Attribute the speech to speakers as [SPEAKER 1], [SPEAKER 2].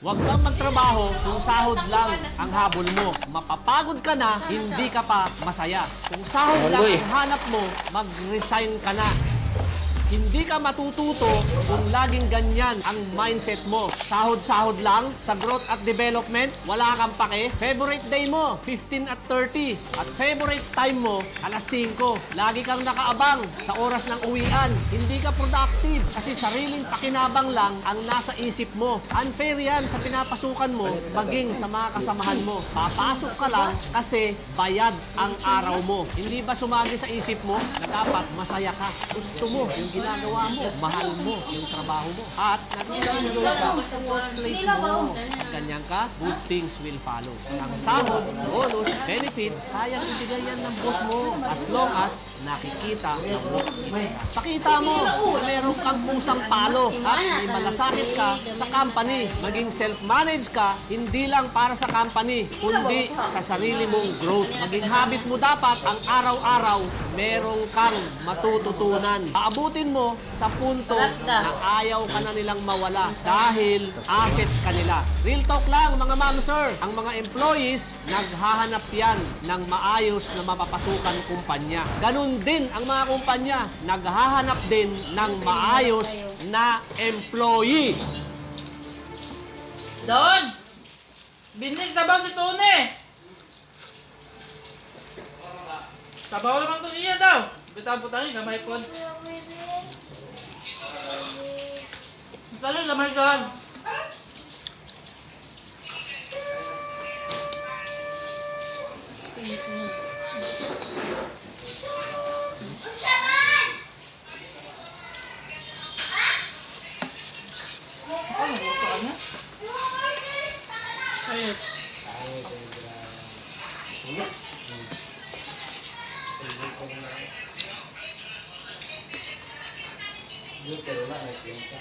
[SPEAKER 1] Huwag kang magtrabaho kung sahod lang ang habol mo. Mapapagod ka na, hindi ka pa masaya. Kung sahod lang ang hanap mo, mag-resign ka na. Hindi ka matututo kung laging ganyan ang mindset mo. Sahod-sahod lang sa growth at development, wala kang pake. Favorite day mo, 15 at 30. At favorite time mo, alas 5. Lagi kang nakaabang sa oras ng uwian. Hindi ka productive kasi sariling pakinabang lang ang nasa isip mo. Unfair yan sa pinapasukan mo, maging sa mga kasamahan mo. Papasok ka lang kasi bayad ang araw mo. Hindi ba sumagi sa isip mo na dapat masaya ka? Gusto mo yung ginagawa mo, mahal mo yung trabaho mo, at nag-enjoy ka sa workplace mo. Ganyan ka, good things will follow. Ang sahod, bonus, benefit, kayang ibigay yan ng boss mo as long as nakikita mo. Pakita mo na meron kang pusang palo at may malasakit ka sa company. Maging self-manage ka, hindi lang para sa company, kundi sa sarili mong growth. Maging habit mo dapat ang araw-araw, merong kang matututunan. Paabutin mo sa punto na ayaw ka na nilang mawala dahil asset ka nila. Real talk lang mga ma'am sir, ang mga employees naghahanap yan ng maayos na mapapasukan kumpanya. Ganun din ang mga kumpanya, naghahanap din ng maayos na employee.
[SPEAKER 2] Don! Binig na ba si Tony? Sabaw naman itong iya daw. Bitang-putangin, gamay po. Talo, gamay gan. Ano mo sa kanya? Ayos.
[SPEAKER 3] Pero wala, may pinta.